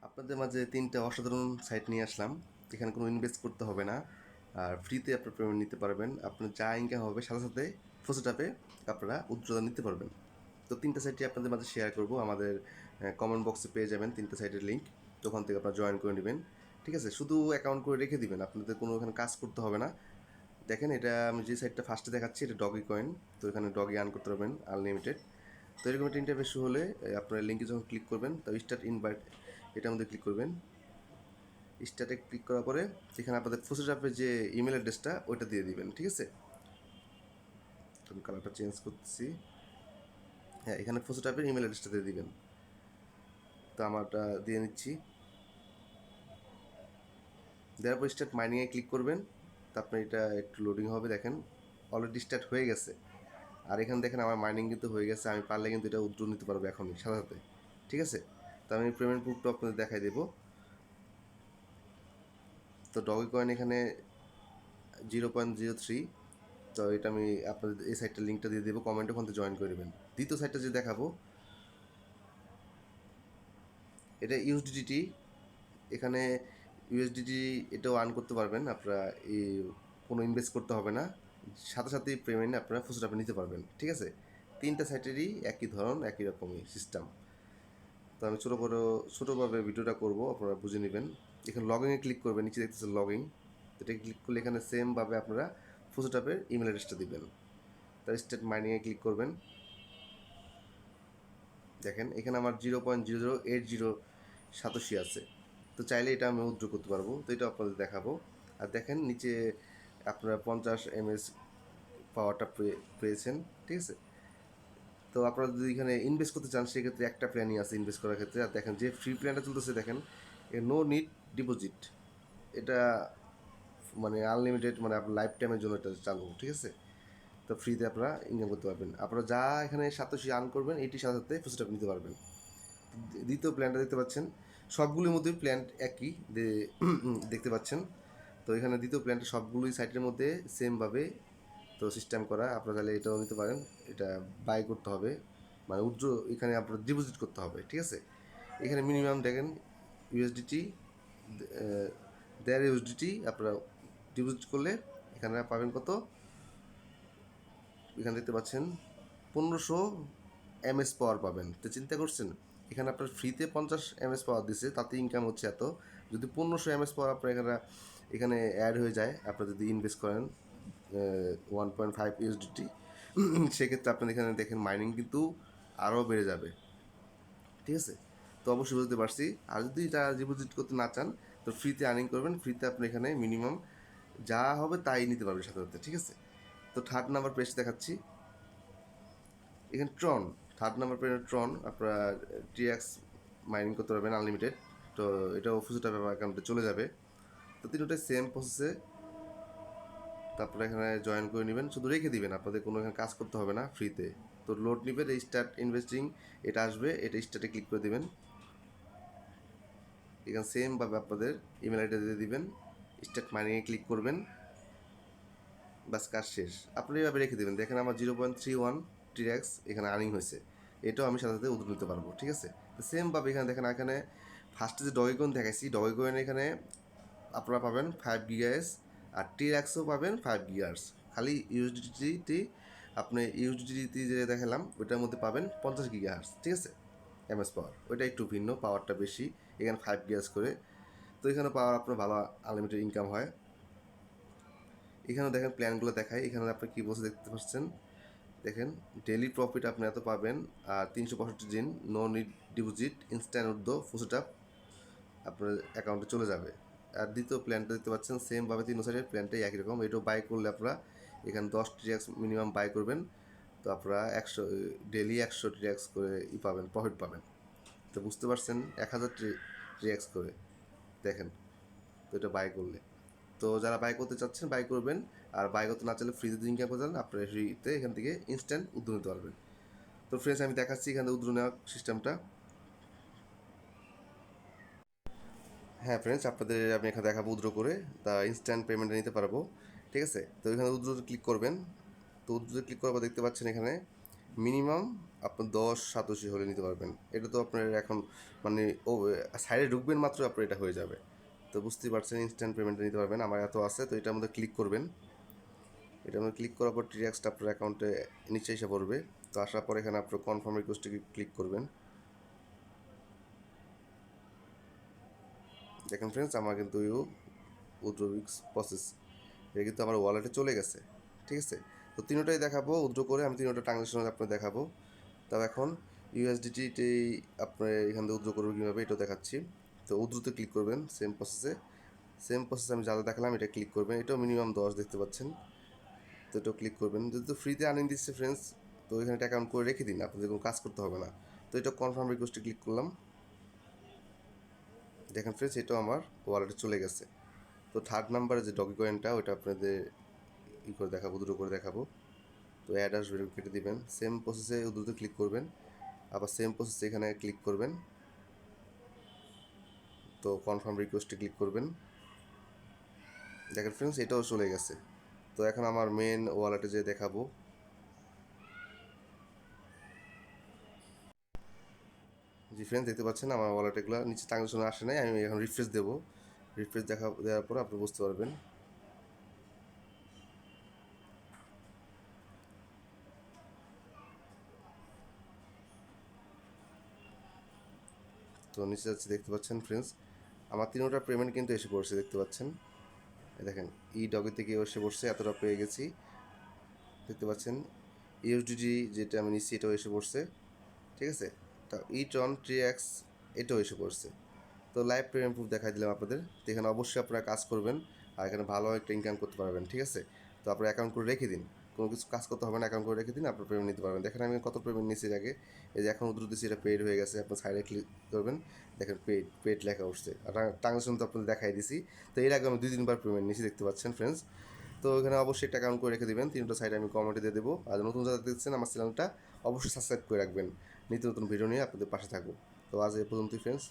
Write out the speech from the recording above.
আপনাদের মাঝে ৩টা অসাধারণ সাইট নিয়ে আসলাম। এখানে কোনো ইনভেস্ট করতে হবে না। আর ফ্রিতে আপনার পেমেন্ট নিতে পারবেন। আপনার যা ইনকাম হবে সাথে, সাথে প্রসেস অ্যাপে আপনারা উইথড্র নিতে পারবেন। তো ৩টা সাইটই আপনাদের মাঝে শেয়ার করব। আমাদের কমেন্ট বক্সে পেয়ে যাবেন 3টা সাইটের লিঙ্ক। তো ওখান থেকে আপনারা জয়েন করে নেবেন। ঠিক আছে? শুধু অ্যাকাউন্ট করে রেখে দিবেন। আপনাদের কোনো এখানে কাজ করতে হবে না। দেখেন এটা আমি যে সাইটটা ফার্স্টে দেখাচ্ছি এটা ডগি কয়েন। তো এখানে ডগি আর্ন করতে পারবেন আনলিমিটেড। তো এরকম একটা ইন্টারফেস শুরু হলে আপনার লিঙ্কে যখন ক্লিক করবেন তো স্টার্ট ইনভাইট এটার মধ্যে ক্লিক করবেন। স্টার্টে ক্লিক করার পরে এখানে আপনাদের প্রসেস অ্যাপের যে ইমেল অ্যাড্রেসটা ওইটা দিয়ে দিবেন। ঠিক আছে? তো আমি কালারটা চেঞ্জ করতেছি। হ্যাঁ, এখানে প্রসেস অ্যাপের ইমেল অ্যাড্রেসটা দিয়ে দিবেন। তো আমারটা দিয়ে নিচ্ছি। দেওয়ার পর স্টার্ট মাইনিংয়ে ক্লিক করবেন। তো আপনার এটা একটু লোডিং হবে। দেখেন অলরেডি স্টার্ট হয়ে গেছে। আর এখানে দেখেন আমার মাইনিং কিন্তু হয়ে গেছে। আমি পারলে কিন্তু এটা উইথড্র নিতে পারবো এখনই সাথে সাথে। ঠিক আছে? তো আমি পেমেন্ট প্রুফটা আপনাদের দেখাই দেবো। তো ডগি কয়েন এখানে 0.03। তো এটা আমি আপনাদের এই সাইটটার লিঙ্কটা দিয়ে দেবো, কমেন্টে ওখান থেকে জয়েন করে নেবেন। দ্বিতীয় সাইটটা যে দেখাবো এটা ইউএসডিটি। এখানে ইউএসডিটি এটাও আর্ন করতে পারবেন আপনারা। এই কোনো ইনভেস্ট করতে হবে না, সাথে সাথেই পেমেন্ট আপনারা ফুসটাপে নিতে পারবেন। ঠিক আছে? 3টা সাইটেরই একই ধরন, একই রকমই সিস্টেম। তো আমি ছোটোভাবে ভিডিওটা করব, আপনারা বুঝে নেবেন। এখানে লগইনে ক্লিক করবেন, নিচে দেখতেছেন লগইন। এটা ক্লিক করলে এখানে সেমভাবে আপনারা ফুসটাপের ইমেল অ্যাড্রেসটা দিবেন। তার স্টেট মাইনিংয়ে ক্লিক করবেন। দেখেন এখানে আমার 0.0080 সাতোশি আছে। তো চাইলে এটা আমি উইথড্র করতে পারবো। তো এটা আপনাদের দেখাবো। আর দেখেন নিচে আপনারা 50 mAh পাওয়ারটা পেয়েছেন। ঠিক আছে? তো আপনারা যদি এখানে ইনভেস্ট করতে চান সেক্ষেত্রে একটা প্ল্যানই আছে ইনভেস্ট করার ক্ষেত্রে। আর দেখেন যে ফ্রি প্ল্যানটা চলতেছে দেখেন নো নিড ডিপোজিট। এটা মানে আনলিমিটেড, মানে আপনার লাইফ টাইমের জন্য এটা চালু। ঠিক আছে? তো ফ্রিতে আপনারা ইনকাম করতে পারবেন। আপনারা যা এখানে সাতোশি আর্ন করবেন এইটির সাথে সাথে ফুসটাপ নিতে পারবেন। দ্বিতীয় প্ল্যানটা দেখতে পাচ্ছেন, সবগুলির মধ্যে প্ল্যান একই দেখতে পাচ্ছেন। তো এখানে দ্বিতীয় প্ল্যানটা সবগুলোই সাইটের মধ্যে সেমভাবে তো সিস্টেম করা। আপনারা তাহলে এটাও নিতে পারেন। এটা বাই করতে হবে, মানে উইথড্র এখানে আপনার ডিপোজিট করতে হবে। ঠিক আছে? এখানে মিনিমাম দেখেন ইউএসডিটি, দেড় ইউএসডিটি আপনারা ডিপোজিট করলে এখানে পাবেন কত, এখানে দেখতে পাচ্ছেন 1500 mAh পাওয়ার পাবেন। তো চিন্তা করছেন এখানে আপনার ফ্রিতে 50 mAh পাওয়ার দিচ্ছে, তাতে ইনকাম হচ্ছে এত। যদি 1500 mAh পাওয়ার আপনার এখানে অ্যাড হয়ে যায়, আপনারা যদি ইনভেস্ট করেন 1.5 ইউএসডিটি, সেক্ষেত্রে আপনার এখানে দেখেন মাইনিং কিন্তু আরও বেড়ে যাবে। ঠিক আছে? তো অবশ্যই বুঝতে পারছি। আর যদি এটা ডিপোজিট করতে না চান তো ফ্রিতে আর্নিং করবেন। ফ্রিতে আপনি এখানে মিনিমাম যা হবে তাই নিতে পারবেন সাথে সাথে। ঠিক আছে? তো থার্ড নাম্বার পেজ দেখাচ্ছি। এখানে থার্ড নাম্বার পেজে আপনারা টিএক্স মাইনিং করতে পারবেন আনলিমিটেড। তো এটাও ফুসুটা অ্যাকাউন্টে চলে যাবে। তো তিনটাই সেম প্রসেসে। তারপরে এখানে জয়েন করে নেবেন, শুধু রেখে দিবেন, আপনাদের কোনো এখানে কাজ করতে হবে না, ফ্রিতে। তো লোড নেবেন, স্টার্ট ইনভেস্টিং এটা আসবে, এটা স্টার্টে ক্লিক করে দেবেন। এখানে সেমভাবে আপনাদের ইমেল আইডি দিয়ে দিবেন, স্টার্ট মাইনিংয়ে ক্লিক করবেন, বাস কাজ শেষ। আপনি এভাবে রেখে দেবেন। দেখেন আমার 0.31 টিএক্স এখানে আর্নিং হয়েছে। এটাও আমি সাথে সাথে উদ্যোগ নিতে পারবো। ঠিক আছে? তো সেমভাবে এখানে দেখেন, এখানে ফার্স্টে যে ডগিকয়েন দেখাইছি, ডগিকয়েন এখানে আপনারা পাবেন 5 GHz, আর টিএক্সও পাবেন 5 GHz। খালি ইউএসডিটি, আপনি ইউএসডিটি যে দেখালাম ওইটার মধ্যে পাবেন 50 GHz। ঠিক আছে? এমএস পাওয়ার ওইটা একটু ভিন্ন, পাওয়ারটা বেশি। এখানে 5 GHz করে। তো এখানে পাওয়ার আপনার ভালো আনলিমিটেড ইনকাম হয়। এখানে দেখেন প্ল্যানগুলো দেখায়। এখানে আপনি কী বলছে দেখতে পাচ্ছেন। দেখেন ডেলি প্রফিট আপনি এত পাবেন, আর 365 দিন, নো নিড ডিপোজিট, ইনস্ট্যান্ট উদ্য ফুসেটআপ আপনার অ্যাকাউন্টে চলে যাবে। আর দ্বিতীয় প্ল্যানটা দেখতে পাচ্ছেন সেমভাবে, তিন সাইডের প্ল্যানটাই একই রকম। এটাও বাই করলে আপনারা এখানে 10 TRX মিনিমাম বাই করবেন। তো আপনারা 100 করে পাবেন, প্রফিট পাবেন। তো বুঝতে পারছেন 1000 TRX করে দেখেন। তো এটা বাই করলে, তো যারা বাই করতে চাচ্ছেন বাই করবেন। আর বাই করতে না চাইলে ফ্রিতে ইনকাম করতে চান, আপনারা ফ্রিতে এখান থেকে ইনস্ট্যান্ট উদ্যোগ নিতে পারবেন। তো ফ্রেন্ডস আমি দেখাচ্ছি এখান থেকে উদ্যোগ নেওয়ার সিস্টেমটা। হ্যাঁ ফ্রেন্ডস, আপনাদের আমি এখানে দেখাবো উদ্র করে, তা ইনস্ট্যান্ট পেমেন্টে নিতে পারবো। ঠিক আছে? তো এখানে উদ্রতে ক্লিক করবেন। তো উদ্রতে ক্লিক করার পর দেখতে পাচ্ছেন এখানে মিনিমাম আপনার 10 87 হলে নিতে পারবেন। এটা তো আপনার এখন মানে ও সাইডে ঢুকবেন মাত্র আপনার এটা হয়ে যাবে। তো বুঝতেই পারছেন ইনস্ট্যান্ট পেমেন্টে নিতে পারবেন। আমার এত আছে, তো এটার মধ্যে ক্লিক করবেন। এটার মধ্যে ক্লিক করার পর টিরিয়াক্সটা আপনার অ্যাকাউন্টে নিচে এসে পড়বে। তো আসার পর এখানে আপনার কনফার্ম রিকোয়েস্টে ক্লিক করবেন। দেখেন ফ্রেন্ডস, আমার কিন্তু উইথড্রো প্রসেস এটা কিন্তু আমার ওয়ালেটে চলে গেছে। ঠিক আছে, তো তিনোটাই দেখাবো উইথড্রো করে, আমি তিনোটা ট্রানজাকশন আপনার দেখাবো। তাও এখন ইউএসডিটি আপনার এখান থেকে উইথড্রো করবো কীভাবে এটাও দেখাচ্ছি। তো উইথড্রোতে ক্লিক করবেন, সেম প্রসেসে আমি যা যা দেখালাম এটা ক্লিক করবেন। এটাও মিনিমাম 10 দেখতে পাচ্ছেন। তো এটাও ক্লিক করবেন। যেহেতু ফ্রিতে আর্নিং দিচ্ছে ফ্রেন্ডস, তো এখানে একটা অ্যাকাউন্ট করে রেখে দিন, আপনাদের কোনো কাজ করতে হবে না। তো এটা কনফার্ম রিকোয়েস্টে ক্লিক করলাম। দেখেন ফ্রেন্ডস, এটাও আমার ওয়ালেটে চলে গেছে। তো থার্ড নাম্বারে যে ডগি কয়েনটা ওটা আপনাদের করে দেখাবো, দুটো করে দেখাবো। তো অ্যাড আসবে, কেটে দিবেন। সেম প্রসেসে দুটো ক্লিক করবেন, আবার সেম প্রসেসে এখানে ক্লিক করবেন। তো কনফার্ম রিকোয়েস্টে ক্লিক করবেন। দেখেন ফ্রেন্ডস, এটাও চলে গেছে। তো এখন আমার মেন ওয়ালেটে যে দেখাবো। জি ফ্রেন্ডস, দেখতে পাচ্ছেন আমার ওয়ালেটগুলো নিচে ট্রানজাকশন আসে নাই। আমি এখন রিফ্রেশ দেবো। রিফ্রেশ দেওয়ার পর আপনি বুঝতে পারবেন। তো নিচে যাচ্ছে, দেখতে পাচ্ছেন ফ্রেন্ডস, আমার তিনোটা পেমেন্ট কিন্তু এসে পড়ছে, দেখতে পাচ্ছেন। দেখেন ডগি থেকে এসে পড়ছে, এতটা পেয়ে গেছি। দেখতে পাচ্ছেন ইউএসডিটি যেটা আমি নিচ্ছি এটাও এসে পড়ছে। ঠিক আছে, তা ট্রন ট্রিএক্স এটাও এসে পড়ছে। তো লাইভ পেমেন্ট প্রুফ দেখাই দিলাম আপনাদের। তো এখানে অবশ্যই আপনারা কাজ করবেন আর এখানে ভালো একটা ইনকাম করতে পারবেন। ঠিক আছে, তো আপনার অ্যাকাউন্ট করে রেখে দিন, কোনো কিছু কাজ করতে হবে না, অ্যাকাউন্ট করে রেখে দিন, আপনার পেমেন্ট নিতে পারবেন। দেখেন আমি কত পেমেন্ট নিয়েছি আগে, এই যে এখন দ্রুত এটা পেড হয়ে গেছে। আপনার সাইডে ক্লিক করবেন, দেখেন পেড লেখা উঠছে। আর ট্রানজাকশন তো আপনাদের দেখাই দিছি। তো এর আগে আমি 2-3 বার পেমেন্ট নিয়েছি, দেখতে পাচ্ছেন ফ্রেন্ডস। তো এখানে অবশ্যই একটা অ্যাকাউন্ট করে রেখে দেবেন। তিনটা সাইডে আমি কমেন্টে দিয়ে দেবো। আর নতুন যারা দেখছেন আমার চ্যানেলটা অবশ্যই সাবস্ক্রাইব করে রাখবেন। নিত্য নতুন ভিডিও নিয়ে আপনাদের পাশে থাকবো। তো আজ এ পর্যন্তই ফ্রেন্ডস।